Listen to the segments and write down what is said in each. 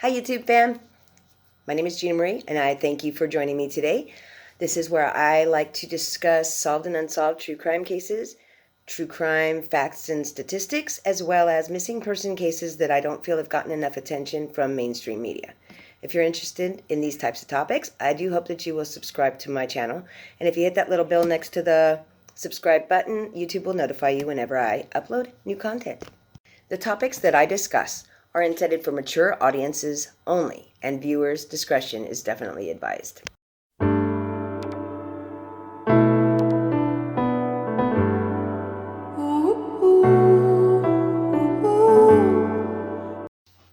Hi YouTube fam, my name is Gina Marie and I thank you for joining me today. This is where I like to discuss solved and unsolved true crime cases, true crime facts and statistics, as well as missing person cases that I don't feel have gotten enough attention from mainstream media. If you're interested in these types of topics, I do hope that you will subscribe to my channel, and if you hit that little bell next to the subscribe button, YouTube will notify you whenever I upload new content. The topics that I discuss are intended for mature audiences only, and viewers' discretion is definitely advised.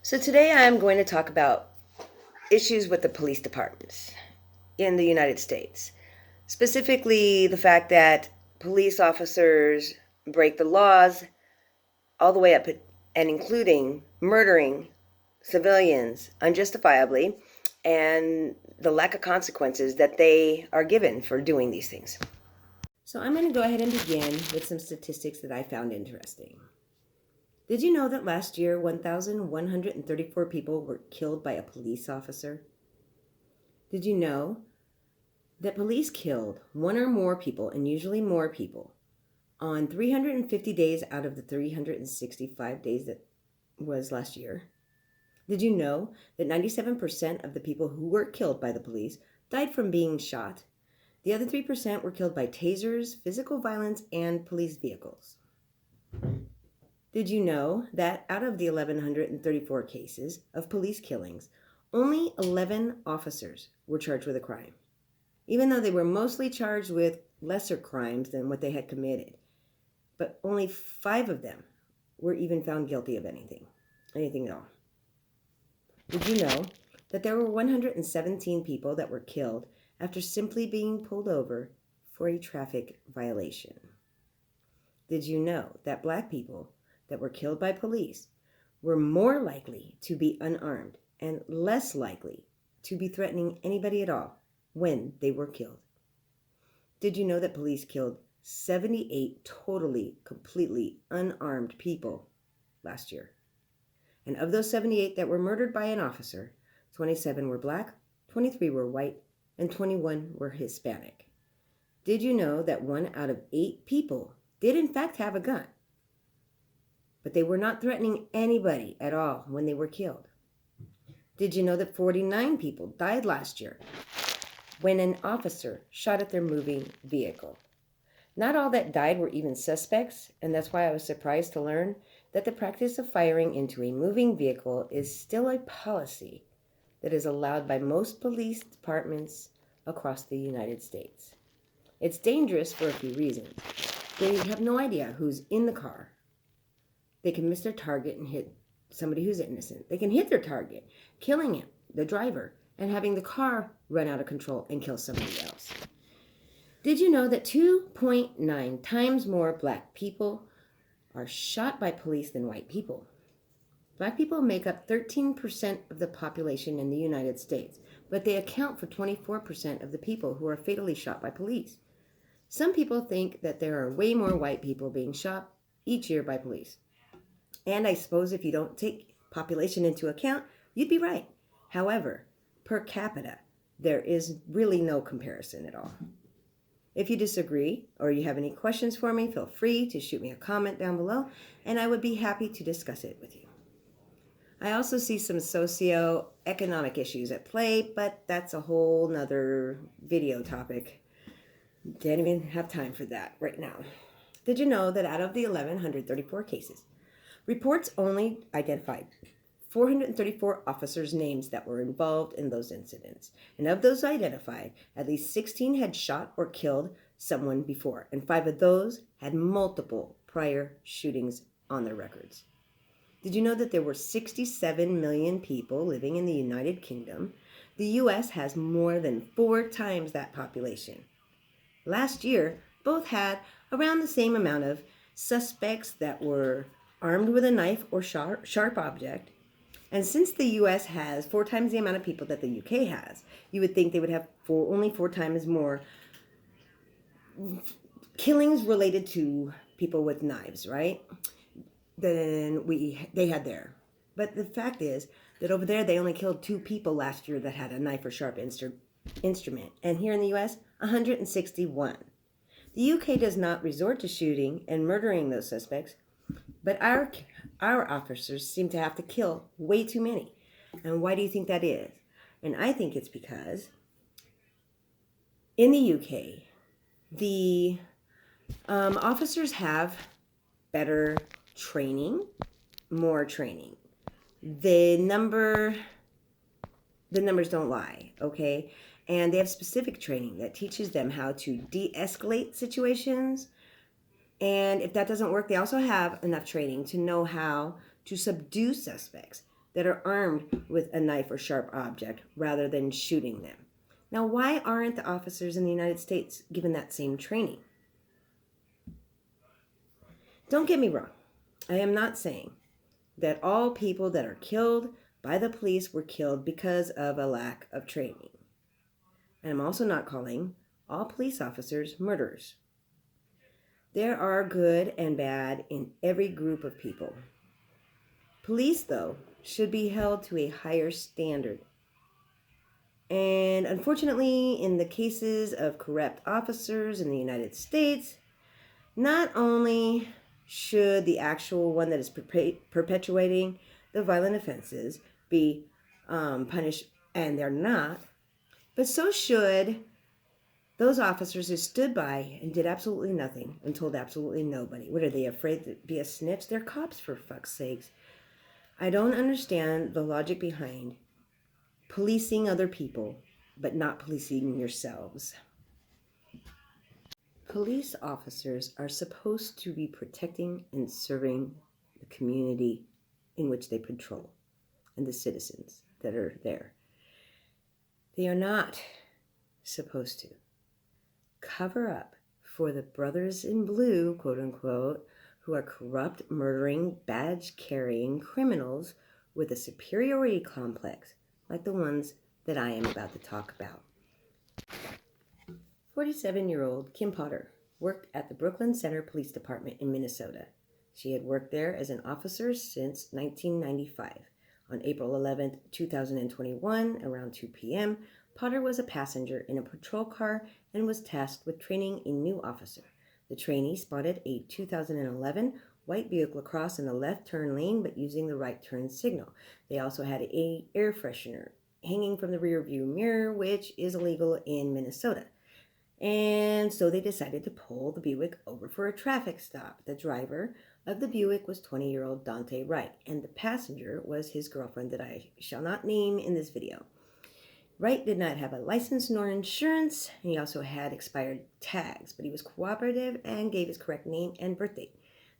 So today I am going to talk about issues with the police departments in the United States. Specifically, the fact that police officers break the laws all the way up and including murdering civilians unjustifiably, and the lack of consequences that they are given for doing these things. So I'm going to go ahead and begin with some statistics that I found interesting. Did you know that last year 1,134 people were killed by a police officer? Did you know that police killed one or more people, and usually more people, on 350 days out of the 365 days that was last year? Did you know that 97% of the people who were killed by the police died from being shot? The other 3% were killed by tasers, physical violence, and police vehicles. Did you know that out of the 1,134 cases of police killings, only 11 officers were charged with a crime, even though they were mostly charged with lesser crimes than what they had committed? But only 5 of them were even found guilty of anything at all. Did you know that there were 117 people that were killed after simply being pulled over for a traffic violation? Did you know that Black people that were killed by police were more likely to be unarmed and less likely to be threatening anybody at all when they were killed? Did you know that police killed 78 totally, completely unarmed people last year? And of those 78 that were murdered by an officer, 27 were Black, 23 were white, and 21 were Hispanic. Did you know that 1 out of 8 people did in fact have a gun, but they were not threatening anybody at all when they were killed? Did you know that 49 people died last year when an officer shot at their moving vehicle? Not all that died were even suspects, and that's why I was surprised to learn that the practice of firing into a moving vehicle is still a policy that is allowed by most police departments across the United States. It's dangerous for a few reasons. They have no idea who's in the car. They can miss their target and hit somebody who's innocent. They can hit their target, killing him, the driver, and having the car run out of control and kill somebody else. Did you know that 2.9 times more Black people are shot by police than white people? Black people make up 13% of the population in the United States, but they account for 24% of the people who are fatally shot by police. Some people think that there are way more white people being shot each year by police. And I suppose if you don't take population into account, you'd be right. However, per capita, there is really no comparison at all. If you disagree or you have any questions for me, feel free to shoot me a comment down below, and I would be happy to discuss it with you. I also see some socio-economic issues at play, but that's a whole nother video topic. Can't even have time for that right now. Did you know that out of the 1,134 cases, reports only identified 434 officers' names that were involved in those incidents? And of those identified, at least 16 had shot or killed someone before, and 5 of those had multiple prior shootings on their records. Did you know that there were 67 million people living in the United Kingdom? The U.S. has more than 4 times that population. Last year, both had around the same amount of suspects that were armed with a knife or sharp object. And since the U.S. has 4 times the amount of people that the U.K. has, you would think they would have only 4 times more killings related to people with knives, right, than they had there. But the fact is, that over there they only killed 2 people last year that had a knife or sharp instrument. And here in the U.S., 161. The UK does not resort to shooting and murdering those suspects, but our officers seem to have to kill way too many. And why do you think that is? And I think it's because in the UK, the officers have better training, more training. The numbers don't lie, okay? And they have specific training that teaches them how to de-escalate situations. And if that doesn't work, they also have enough training to know how to subdue suspects that are armed with a knife or sharp object rather than shooting them. Now, why aren't the officers in the United States given that same training? Don't get me wrong. I am not saying that all people that are killed by the police were killed because of a lack of training. And I'm also not calling all police officers murderers. There are good and bad in every group of people. Police, though, should be held to a higher standard. And unfortunately, in the cases of corrupt officers in the United States, not only should the actual one that is perpetuating the violent offenses be punished, and they're not, but so should those officers who stood by and did absolutely nothing and told absolutely nobody. What are they, afraid to be a snitch? They're cops, for fuck's sakes. I don't understand the logic behind policing other people, but not policing yourselves. Police officers are supposed to be protecting and serving the community in which they patrol and the citizens that are there. They are not supposed to cover up for the brothers in blue, quote unquote, who are corrupt, murdering, badge-carrying criminals with a superiority complex like the ones that I am about to talk about. 47-year-old Kim Potter worked at the Brooklyn Center Police Department in Minnesota. She had worked there as an officer since 1995. On April 11, 2021, around 2 p.m., Potter was a passenger in a patrol car and was tasked with training a new officer. The trainee spotted a 2011 white vehicle cross in the left turn lane but using the right turn signal. They also had an air freshener hanging from the rear view mirror, which is illegal in Minnesota. And so they decided to pull the Buick over for a traffic stop. The driver of the Buick was 20-year-old Dante Wright, and the passenger was his girlfriend that I shall not name in this video. Wright did not have a license nor insurance, and he also had expired tags, but he was cooperative and gave his correct name and birth date.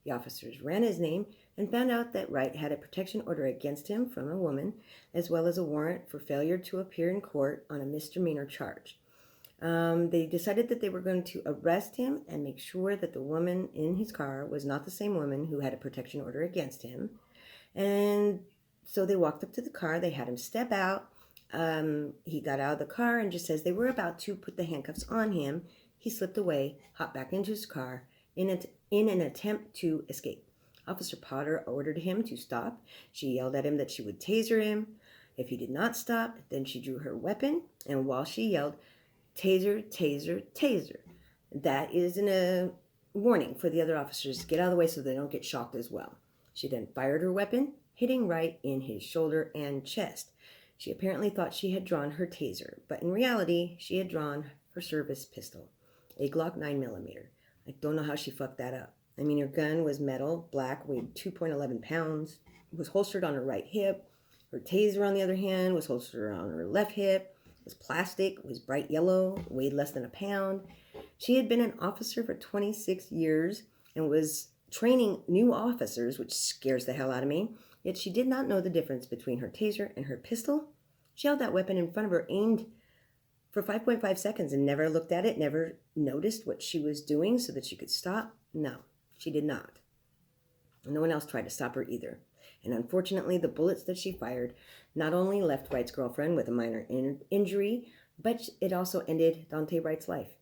The officers ran his name and found out that Wright had a protection order against him from a woman, as well as a warrant for failure to appear in court on a misdemeanor charge. They decided that they were going to arrest him and make sure that the woman in his car was not the same woman who had a protection order against him. And so they walked up to the car. They had him step out. He got out of the car and just as they were about to put the handcuffs on him, he slipped away, hopped back into his car in an attempt to escape. Officer Potter ordered him to stop. She yelled at him that she would taser him. If he did not stop, then she drew her weapon, and while she yelled, "Taser, taser, taser," that is a warning for the other officers to get out of the way so they don't get shocked as well. She then fired her weapon, hitting Wright in his shoulder and chest. She apparently thought she had drawn her taser, but in reality, she had drawn her service pistol, a Glock 9mm. I don't know how she fucked that up. I mean, her gun was metal, black, weighed 2.11 pounds, was holstered on her right hip. Her taser, on the other hand, was holstered on her left hip, was plastic, was bright yellow, weighed less than a pound. She had been an officer for 26 years and was training new officers, which scares the hell out of me. Yet she did not know the difference between her taser and her pistol. She held that weapon in front of her, aimed for 5.5 seconds and never looked at it, never noticed what she was doing so that she could stop. No, she did not. No one else tried to stop her either. And unfortunately, the bullets that she fired not only left Wright's girlfriend with a minor injury, but it also ended Dante Wright's life.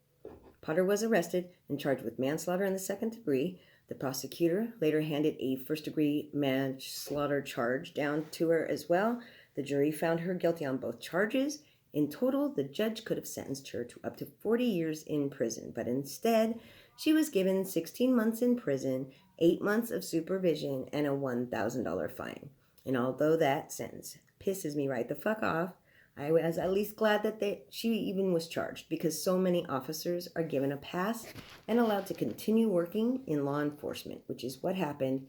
Potter was arrested and charged with manslaughter in the second degree. The prosecutor later handed a first-degree manslaughter charge down to her as well. The jury found her guilty on both charges. In total, the judge could have sentenced her to up to 40 years in prison, but instead, she was given 16 months in prison, 8 months of supervision, and a $1,000 fine. And although that sentence pisses me right the fuck off, I was at least glad that she even was charged, because so many officers are given a pass and allowed to continue working in law enforcement, which is what happened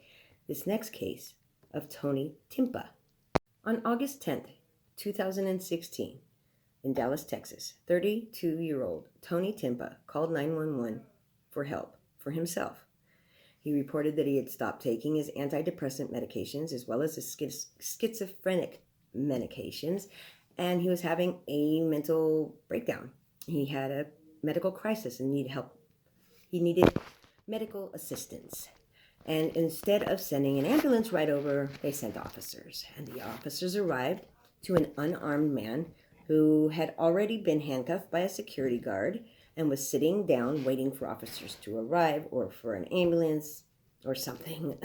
this next case of Tony Timpa. On August 10th, 2016, in Dallas, Texas, 32-year-old Tony Timpa called 911 for help for himself. He reported that he had stopped taking his antidepressant medications as well as his schizophrenic medications, and he was having a mental breakdown. He had a medical crisis and needed help. He needed medical assistance. And instead of sending an ambulance right over, they sent officers. And the officers arrived to an unarmed man who had already been handcuffed by a security guard and was sitting down waiting for officers to arrive or for an ambulance or something.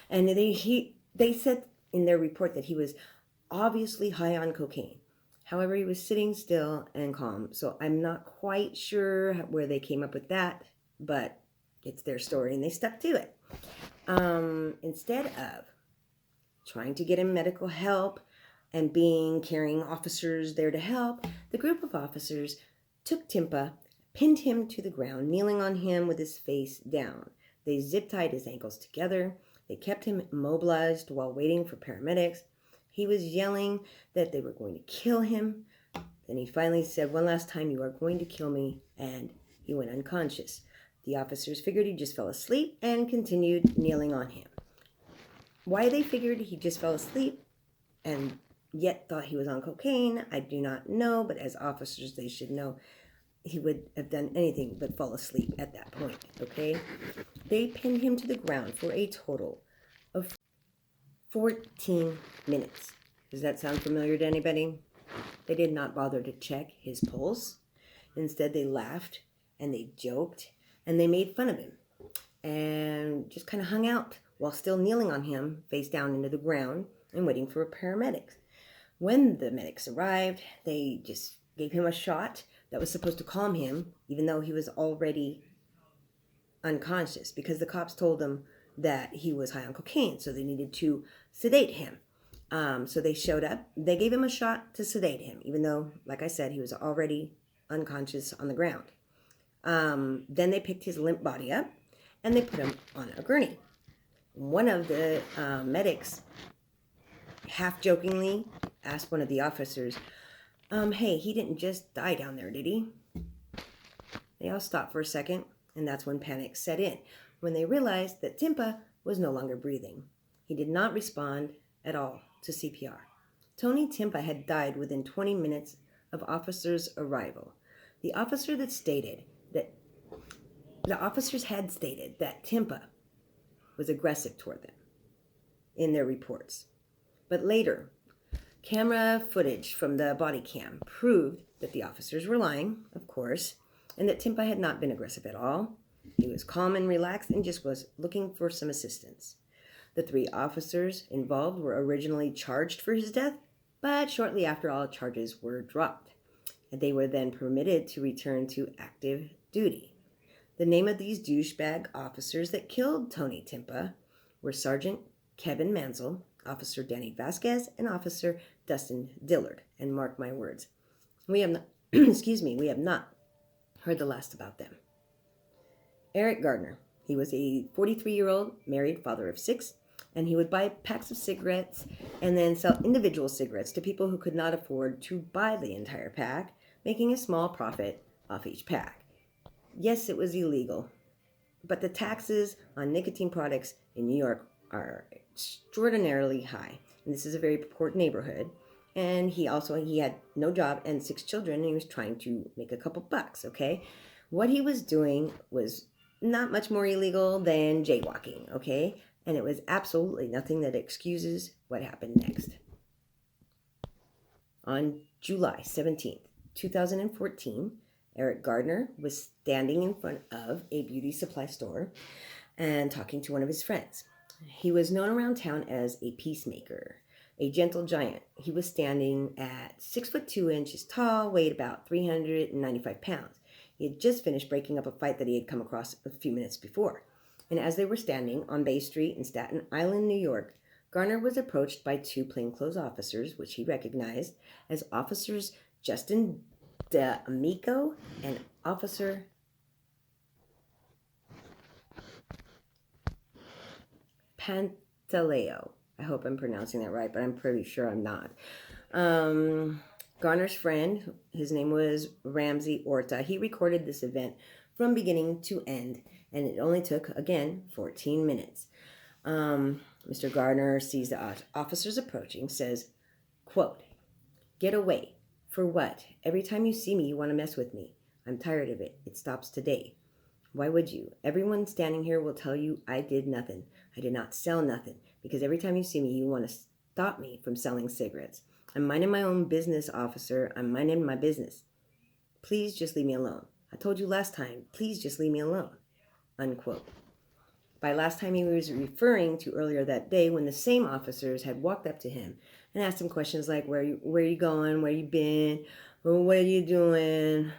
And they said in their report that he was obviously high on cocaine. However, he was sitting still and calm. So I'm not quite sure where they came up with that, but it's their story and they stuck to it. Instead of trying to get him medical help and carrying officers there to help, the group of officers took Timpa, pinned him to the ground, kneeling on him with his face down. They zip-tied his ankles together. They kept him immobilized while waiting for paramedics. He was yelling that they were going to kill him. Then he finally said, "One last time, you are going to kill me," and he went unconscious. The officers figured he just fell asleep and continued kneeling on him. Why they figured he just fell asleep and yet thought he was on cocaine, I do not know, but as officers, they should know he would have done anything but fall asleep at that point, okay? They pinned him to the ground for a total of 14 minutes. Does that sound familiar to anybody? They did not bother to check his pulse. Instead, they laughed and they joked and they made fun of him and just kind of hung out while still kneeling on him, face down into the ground and waiting for paramedics. When the medics arrived, they just gave him a shot that was supposed to calm him, even though he was already unconscious, because the cops told them that he was high on cocaine, so they needed to sedate him. So they showed up. They gave him a shot to sedate him, even though, like I said, he was already unconscious on the ground. Then they picked his limp body up, and they put him on a gurney. One of the medics, half-jokingly, asked one of the officers, "Hey, he didn't just die down there, did he?" They all stopped for a second, and that's when panic set in, when they realized that Timpa was no longer breathing. He did not respond at all to CPR. Tony Timpa had died within 20 minutes of officers' arrival. The officers had stated that Timpa was aggressive toward them in their reports. But later, camera footage from the body cam proved that the officers were lying, of course, and that Timpa had not been aggressive at all. He was calm and relaxed and just was looking for some assistance. The 3 officers involved were originally charged for his death, but shortly after, all charges were dropped, and they were then permitted to return to active duty. The name of these douchebag officers that killed Tony Timpa were Sergeant Kevin Mansell, Officer Danny Vasquez, and Officer Dustin Dillard. And mark my words, we have not, we have not heard the last about them. Eric Garner, he was a 43-year-old married father of 6, and he would buy packs of cigarettes and then sell individual cigarettes to people who could not afford to buy the entire pack, making a small profit off each pack. Yes, it was illegal, but the taxes on nicotine products in New York are extraordinarily high. And this is a very poor neighborhood. And he had no job and 6 children, and he was trying to make a couple bucks, okay? What he was doing was not much more illegal than jaywalking, okay? And it was absolutely nothing that excuses what happened next. On July 17th, 2014, Eric Garner was standing in front of a beauty supply store and talking to one of his friends. He was known around town as a peacemaker. a gentle giant. He was standing at 6'2" tall, weighed about 395 pounds. He had just finished breaking up a fight that he had come across a few minutes before. And as they were standing on Bay Street in Staten Island, New York, Garner was approached by two plainclothes officers, which he recognized as Officers Justin D'Amico and Officer Pantaleo. I hope I'm pronouncing that right, but I'm pretty sure I'm not. Garner's friend, his name was Ramsey Orta. He recorded this event from beginning to end, and it only took, again, 14 minutes. Mr. Garner sees the officers approaching, says, quote, "Get away. For what? Every time you see me, you want to mess with me. I'm tired of it. It stops today. Why would you? Everyone standing here will tell you I did nothing. I did not sell nothing. Because every time you see me, you want to stop me from selling cigarettes. I'm minding my own business, officer. I'm minding my business. Please just leave me alone. I told you last time, please just leave me alone." Unquote. By last time, he was referring to earlier that day when the same officers had walked up to him and asked him questions like, where you going? Where you been? What are you doing?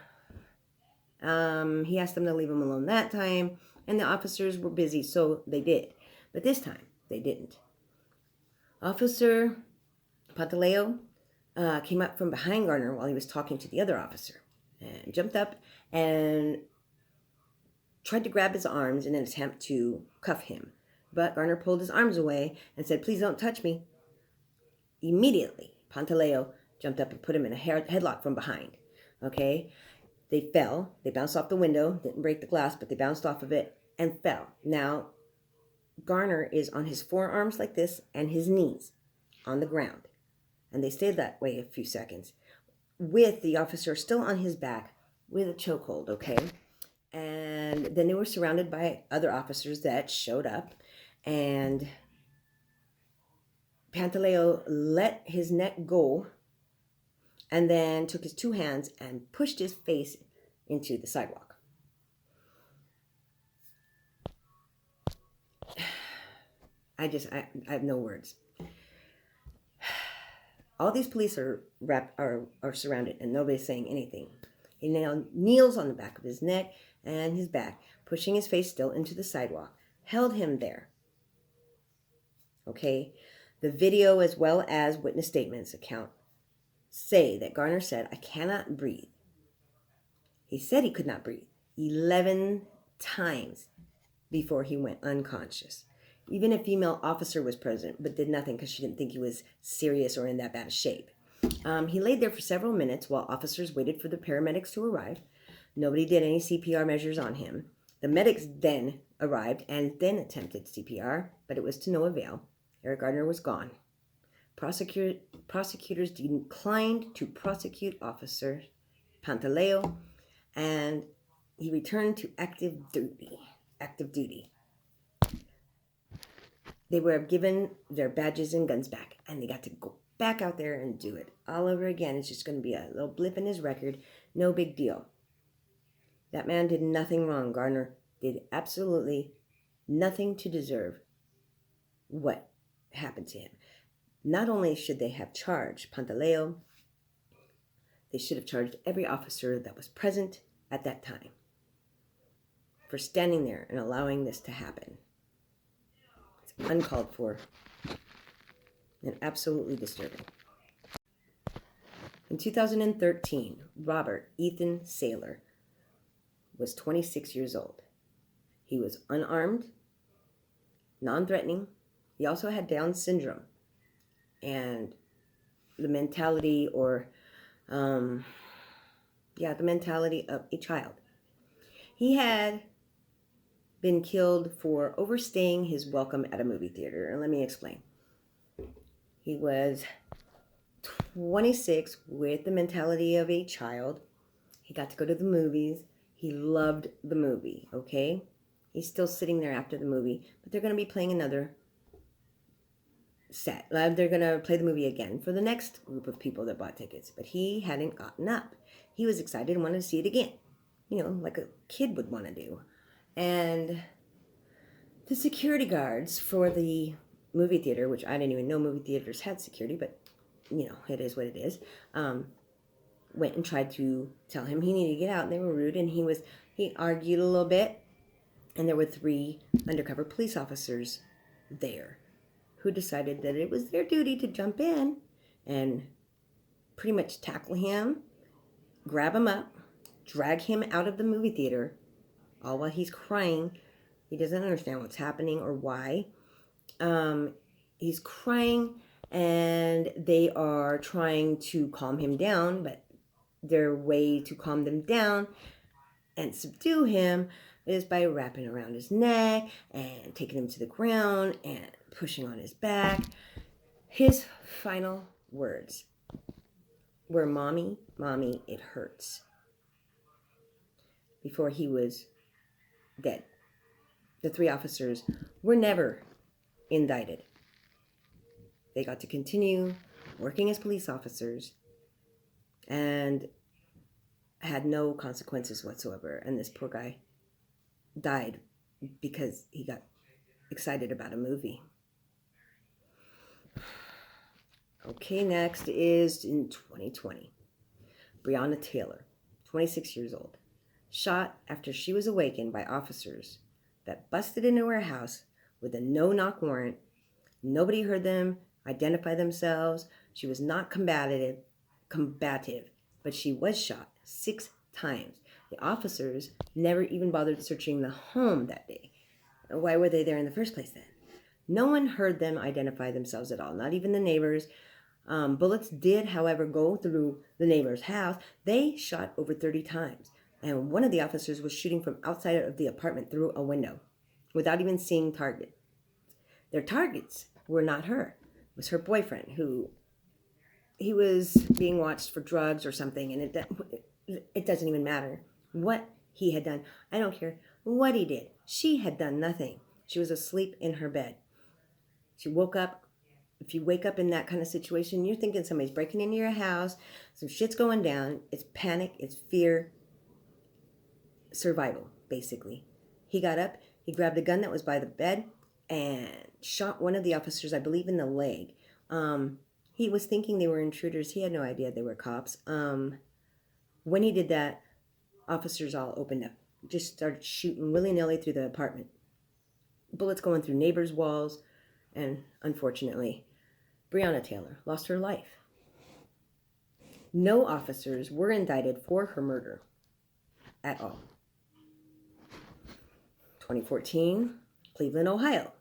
He asked them to leave him alone that time, and the officers were busy, so they did. But this time, they didn't. Officer Pantaleo came up from behind Garner while he was talking to the other officer and jumped up and tried to grab his arms in an attempt to cuff him. But Garner pulled his arms away and said, "Please don't touch me." Immediately, Pantaleo jumped up and put him in a headlock from behind. Okay? They fell. They bounced off the window. Didn't break the glass, but they bounced off of it and fell. Now, Garner is on his forearms like this and his knees on the ground. And they stayed that way a few seconds with the officer still on his back with a chokehold, okay? And then they were surrounded by other officers that showed up, and Pantaleo let his neck go and then took his two hands and pushed his face into the sidewalk. I have no words. All these police are surrounded, and nobody's saying anything. He now kneels on the back of his neck and his back, pushing his face still into the sidewalk, held him there. Okay? The video, as well as witness statements account, say that Garner said, "I cannot breathe." He said he could not breathe 11 times before he went unconscious. Even a female officer was present, but did nothing because she didn't think he was serious or in that bad a shape. He laid there for several minutes while officers waited for the paramedics to arrive. Nobody did any CPR measures on him. The medics then arrived and then attempted CPR, but it was to no avail. Eric Garner was gone. Prosecutors declined to prosecute Officer Pantaleo, and he returned to active duty. They were given their badges and guns back, and they got to go back out there and do it all over again. It's just going to be a little blip in his record. No big deal. That man did nothing wrong. Garner did absolutely nothing to deserve what happened to him. Not only should they have charged Pantaleo, they should have charged every officer that was present at that time for standing there and allowing this to happen. It's uncalled for and absolutely disturbing. In 2013, Robert Ethan Saylor was 26 years old. He was unarmed, non-threatening. He also had Down syndrome and the mentality the mentality of a child. He had been killed for overstaying his welcome at a movie theater. And let me explain. He was 26 with the mentality of a child. He got to go to the movies. He loved the movie, okay? He's still sitting there after the movie, but they're going to be playing another set. They're going to play the movie again for the next group of people that bought tickets, but he hadn't gotten up. He was excited and wanted to see it again, like a kid would want to do. And the security guards for the movie theater, which I didn't even know movie theaters had security, but it is what it is. Went and tried to tell him he needed to get out, and they were rude, and he argued a little bit, and there were 3 undercover police officers there who decided that it was their duty to jump in and pretty much tackle him, grab him up, drag him out of the movie theater, all while he's crying. He doesn't understand what's happening or why. He's crying, and they are trying to calm him down, but their way to calm them down and subdue him is by wrapping around his neck and taking him to the ground and pushing on his back. His final words were, "Mommy, Mommy, it hurts," before he was dead. The 3 officers were never indicted. They got to continue working as police officers and had no consequences whatsoever. And this poor guy died because he got excited about a movie. Okay, next is in 2020. Brianna Taylor, 26 years old, shot after she was awakened by officers that busted into her house with a no-knock warrant. Nobody heard them identify themselves. She was not combative, but she was shot 6 times. The officers never even bothered searching the home that day. Why were they there in the first place then? No one heard them identify themselves at all, not even the neighbors. Bullets did, however, go through the neighbor's house. They shot over 30 times. And one of the officers was shooting from outside of the apartment through a window without even seeing target. Their targets were not her. It was her boyfriend, who he was being watched for drugs or something, and it doesn't even matter what he had done. I don't care what he did. She had done nothing. She was asleep in her bed. She woke up. If you wake up in that kind of situation, you're thinking somebody's breaking into your house, some shit's going down. It's panic, it's fear, survival, basically. He got up, he grabbed a gun that was by the bed and shot one of the officers, I believe, in the leg. He was thinking they were intruders. He had no idea they were cops. When he did that, officers all opened up, just started shooting willy-nilly through the apartment. Bullets going through neighbors' walls, and unfortunately, Brianna Taylor lost her life. No officers were indicted for her murder at all. 2014, Cleveland, Ohio.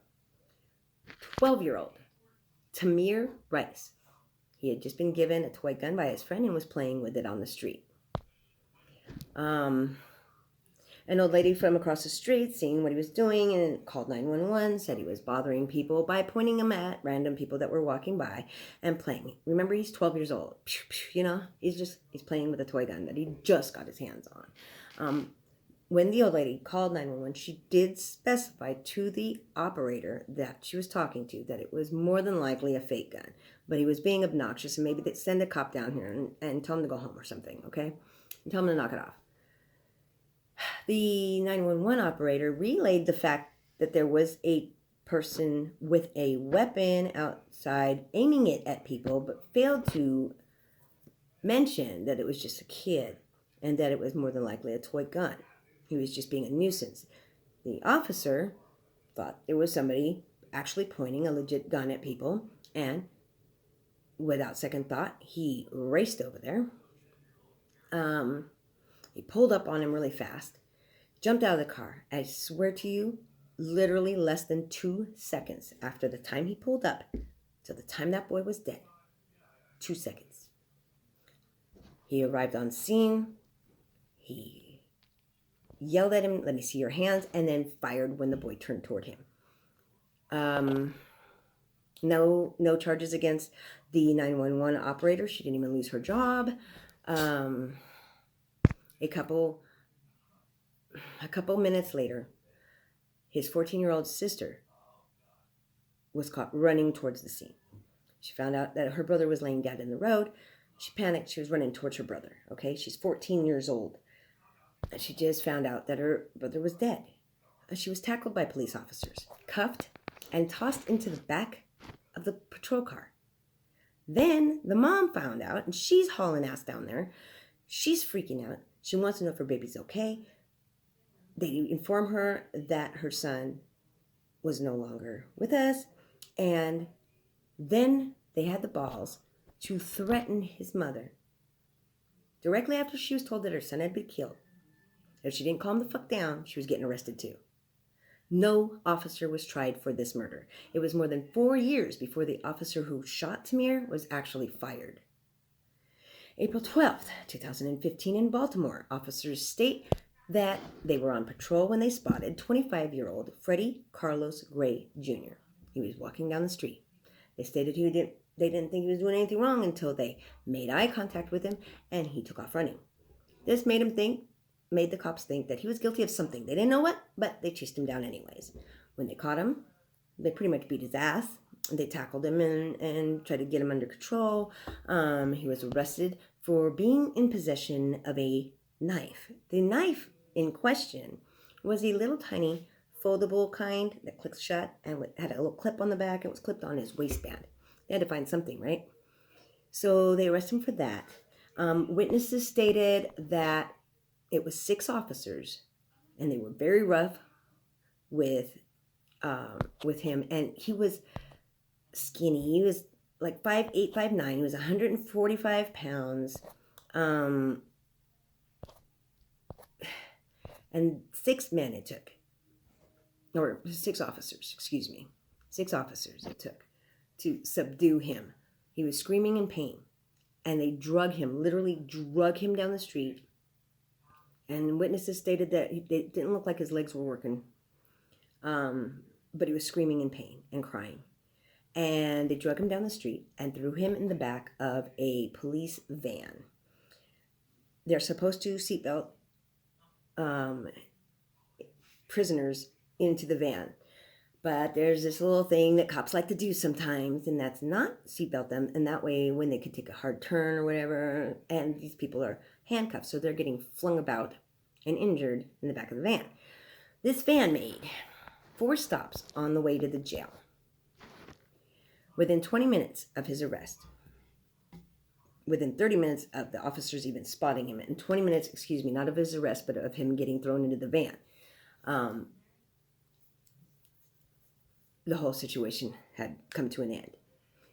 12-year-old Tamir Rice. He had just been given a toy gun by his friend and was playing with it on the street. An old lady from across the street seeing what he was doing and called 911, said he was bothering people by pointing them at random people that were walking by and playing. Remember, he's 12 years old. He's playing with a toy gun that he just got his hands on. When the old lady called 911, she did specify to the operator that she was talking to that it was more than likely a fake gun, but he was being obnoxious, and maybe they'd send a cop down here and tell him to go home or something, okay? And tell him to knock it off. The 911 operator relayed the fact that there was a person with a weapon outside aiming it at people, but failed to mention that it was just a kid and that it was more than likely a toy gun. He was just being a nuisance. The officer thought there was somebody actually pointing a legit gun at people, and without second thought, he raced over there. He pulled up on him really fast, jumped out of the car. I swear to you, literally less than 2 seconds after the time he pulled up to the time that boy was dead. 2 seconds. He arrived on scene. He yelled at him, "Let me see your hands," and then fired when the boy turned toward him. No charges against the 911 operator. She didn't even lose her job. A couple minutes later, his 14-year-old sister was caught running towards the scene. She found out that her brother was laying dead in the road. She panicked. She was running towards her brother. Okay, she's 14 years old. And she just found out that her brother was dead. She was tackled by police officers, cuffed, and tossed into the back of the patrol car. Then the mom found out, and she's hauling ass down there. She's freaking out. She wants to know if her baby's okay. They inform her that her son was no longer with us, and then they had the balls to threaten his mother directly after she was told that her son had been killed. If she didn't calm the fuck down, she was getting arrested too. No officer was tried for this murder. It was more than 4 years before the officer who shot Tamir was actually fired. April 12th, 2015 in Baltimore, officers state that they were on patrol when they spotted 25-year-old Freddie Carlos Gray Jr. He was walking down the street. They stated they didn't think he was doing anything wrong until they made eye contact with him and he took off running. This made the cops think that he was guilty of something. They didn't know what, but they chased him down anyways. When they caught him, they pretty much beat his ass. They tackled him and tried to get him under control. He was arrested for being in possession of a knife. The knife in question was a little tiny foldable kind that clicks shut and had a little clip on the back. It was clipped on his waistband. They had to find something, right? So they arrested him for that. Witnesses stated that it was 6 officers, and they were very rough with him. And he was skinny. He was like 5'8", 5'9". He was 145 pounds. And 6 men it took. Or 6 officers, excuse me. 6 officers it took to subdue him. He was screaming in pain. And they literally drug him down the street. And witnesses stated that it didn't look like his legs were working. But he was screaming in pain and crying. And they drug him down the street and threw him in the back of a police van. They're supposed to seatbelt prisoners into the van. But there's this little thing that cops like to do sometimes, and that's not seatbelt them. And that way, when they could take a hard turn or whatever, and these people are handcuffed, so they're getting flung about and injured in the back of the van. This van made 4 stops on the way to the jail. Within 20 minutes of his arrest, within 30 minutes of the officers even spotting him, and 20 minutes, not of his arrest, but of him getting thrown into the van, the whole situation had come to an end.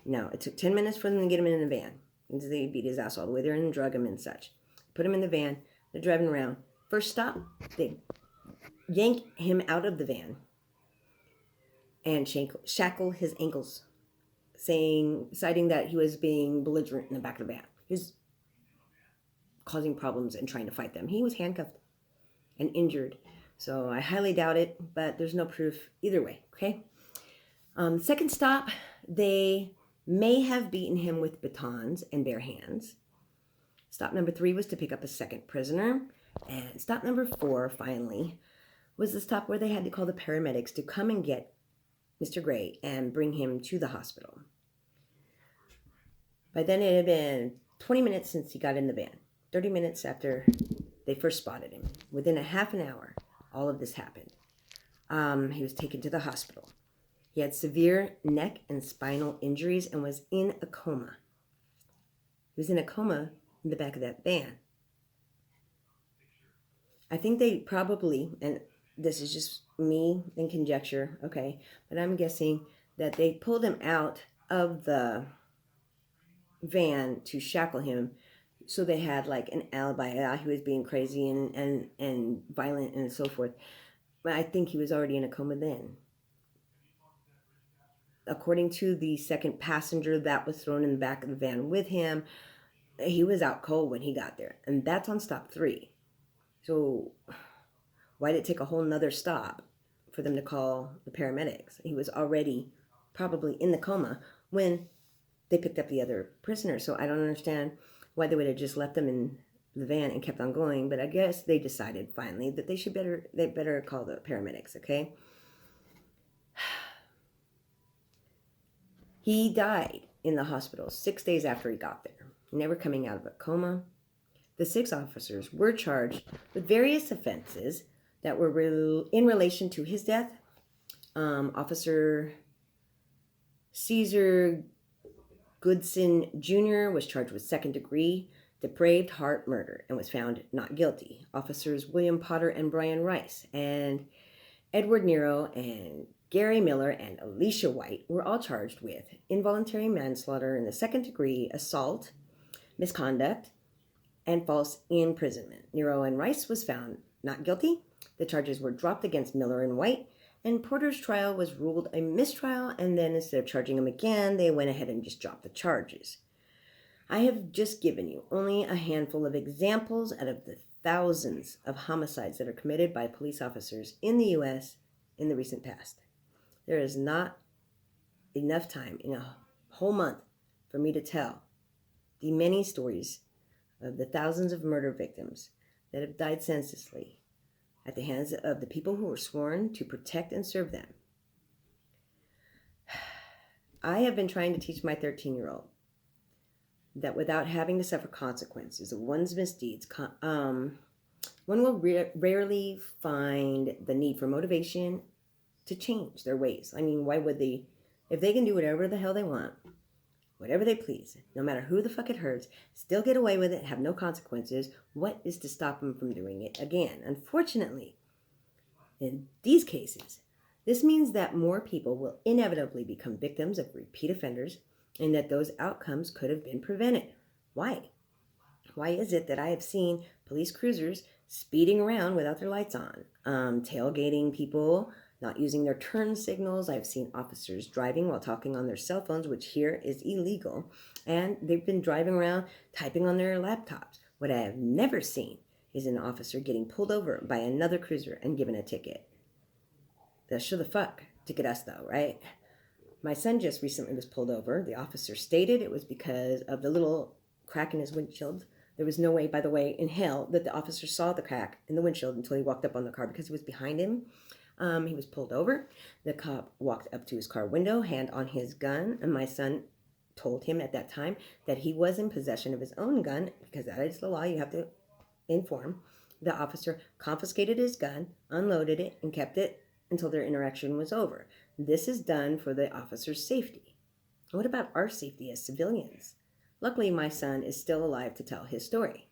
Now, it took 10 minutes for them to get him in the van. And they beat his ass all the way there and drug him and such. Put him in the van. They're driving around. First stop, they yank him out of the van and shackle his ankles, citing that he was being belligerent in the back of the van. He was causing problems and trying to fight them. He was handcuffed and injured. So I highly doubt it, but there's no proof either way, okay? Second stop, they may have beaten him with batons and bare hands. Stop number 3 was to pick up a second prisoner. And stop number 4, finally, was the stop where they had to call the paramedics to come and get Mr. Gray and bring him to the hospital. By then it had been 20 minutes since he got in the van. 30 minutes after they first spotted him. Within a half an hour, all of this happened. He was taken to the hospital. He had severe neck and spinal injuries and was in a coma. He was in a coma in the back of that van. I think they probably, and this is just me and conjecture, okay, but I'm guessing that they pulled him out of the van to shackle him, so they had like an alibi. He was being crazy and violent and so forth. But I think he was already in a coma then. According to the second passenger that was thrown in the back of the van with him, he was out cold when he got there. And that's on stop 3. So why did it take a whole nother stop for them to call the paramedics? He was already probably in the coma when they picked up the other prisoner. So I don't understand why they would have just left them in the van and kept on going. But I guess they decided finally that they better call the paramedics, okay? He died in the hospital 6 days after he got there, never coming out of a coma. The 6 officers were charged with various offenses that were in relation to his death. Officer Caesar Goodson Jr. was charged with second-degree depraved heart murder and was found not guilty. Officers William Potter and Brian Rice and Edward Nero and Gary Miller and Alicia White were all charged with involuntary manslaughter in the second degree, assault, misconduct, and false imprisonment. Nero and Rice was found not guilty. The charges were dropped against Miller and White, and Porter's trial was ruled a mistrial, and then instead of charging him again, they went ahead and just dropped the charges. I have just given you only a handful of examples out of the thousands of homicides that are committed by police officers in the U.S. in the recent past. There is not enough time in a whole month for me to tell the many stories of the thousands of murder victims that have died senselessly at the hands of the people who were sworn to protect and serve them. I have been trying to teach my 13-year-old that without having to suffer consequences of one's misdeeds, one will rarely find the need for motivation to change their ways. I mean, why would they? If they can do whatever the hell they want, whatever they please, no matter who the fuck it hurts, still get away with it, have no consequences, what is to stop them from doing it again? Unfortunately, in these cases, this means that more people will inevitably become victims of repeat offenders and that those outcomes could have been prevented. Why? Why is it that I have seen police cruisers speeding around without their lights on, tailgating people, not using their turn signals? I've seen officers driving while talking on their cell phones, which here is illegal, and they've been driving around typing on their laptops. What I have never seen is an officer getting pulled over by another cruiser and given a ticket. They'll sure the fuck ticket us though, right? My son just recently was pulled over. The officer stated it was because of the little crack in his windshield. There was no way, by the way, in hell that the officer saw the crack in the windshield until he walked up on the car because he was behind him. He was pulled over. The cop walked up to his car window, hand on his gun, and my son told him at that time that he was in possession of his own gun, because that is the law, you have to inform. The officer confiscated his gun, unloaded it, and kept it until their interaction was over. This is done for the officer's safety. What about our safety as civilians? Luckily, my son is still alive to tell his story.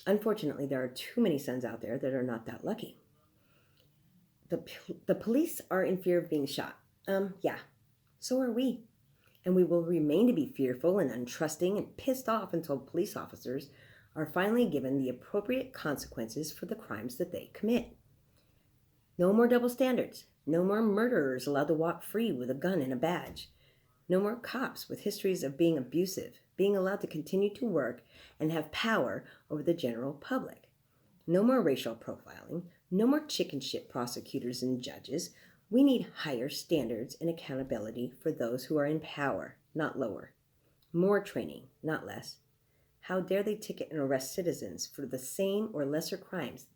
Unfortunately, there are too many sons out there that are not that lucky. The police are in fear of being shot. Yeah, so are we. And we will remain to be fearful and untrusting and pissed off until police officers are finally given the appropriate consequences for the crimes that they commit. No more double standards. No more murderers allowed to walk free with a gun and a badge. No more cops with histories of being abusive, being allowed to continue to work and have power over the general public. No more racial profiling. No more chicken shit prosecutors and judges. We need higher standards and accountability for those who are in power, not lower. More training, not less. How dare they ticket and arrest citizens for the same or lesser crimes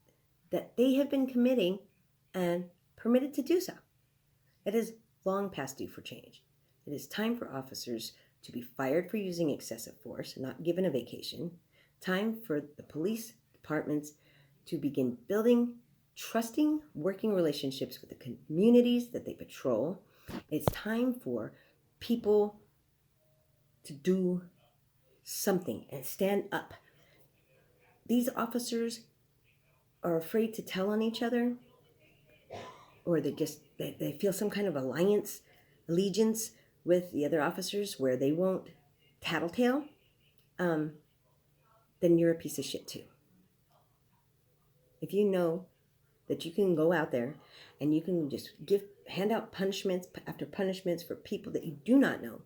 that they have been committing and permitted to do so? It is long past due for change. It is time for officers to be fired for using excessive force, not given a vacation. Time for the police departments to begin building trusting working relationships with the communities that they patrol. It's time for people to do something and stand up. These officers are afraid to tell on each other, or they feel some kind of allegiance with the other officers where they won't tattletale, then you're a piece of shit too. If you know that you can go out there and you can just hand out punishments after punishments for people that you do not know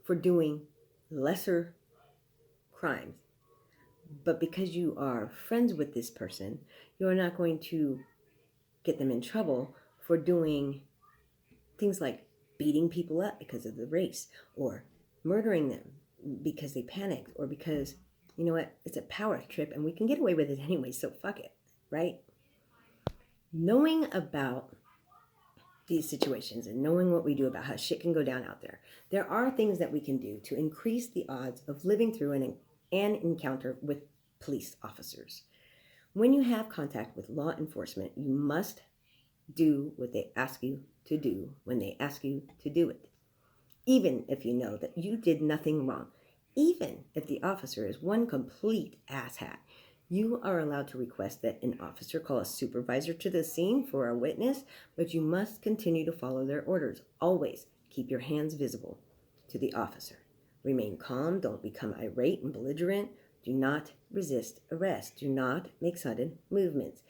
for doing lesser crimes, but because you are friends with this person, you are not going to get them in trouble for doing things like beating people up because of the race, or murdering them because they panicked, or because, you know what, it's a power trip and we can get away with it anyway, so fuck it, right? Knowing about these situations and knowing what we do about how shit can go down out there, there are things that we can do to increase the odds of living through an encounter with police officers. When you have contact with law enforcement, you must do what they ask you to do when they ask you to do it. even if you know that you did nothing wrong. Even if the officer is one complete asshat, you are allowed to request that an officer call a supervisor to the scene for a witness, but you must continue to follow their orders. Always keep your hands visible to the officer. Remain calm. Don't become irate and belligerent. Do not resist arrest. Do not make sudden movements.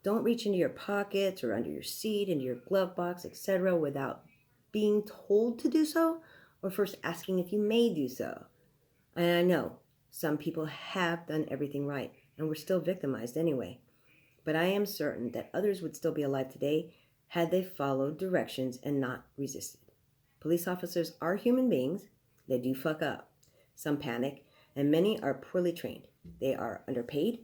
Don't reach into your pockets or under your seat, into your glove box, etc., without being told to do so or first asking if you may do so. And I know some people have done everything right and were still victimized anyway. But I am certain that others would still be alive today had they followed directions and not resisted. Police officers are human beings. They do fuck up. Some panic, and many are poorly trained. They are underpaid.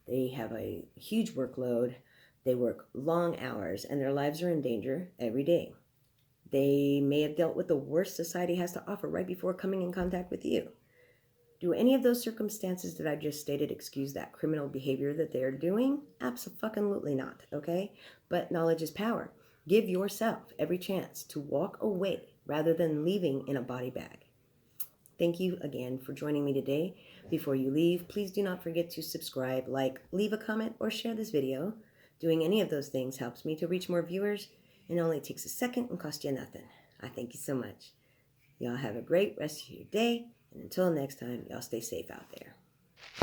They have a huge workload. They work long hours, and their lives are in danger every day. They may have dealt with the worst society has to offer right before coming in contact with you. Do any of those circumstances that I just stated excuse that criminal behavior that they're doing? Absolutely not, okay? But knowledge is power. Give yourself every chance to walk away rather than leaving in a body bag. Thank you again for joining me today. Before you leave, please do not forget to subscribe, like, leave a comment, or share this video. Doing any of those things helps me to reach more viewers, and it only takes a second and costs you nothing. I thank you so much. Y'all have a great rest of your day, and until next time, y'all stay safe out there.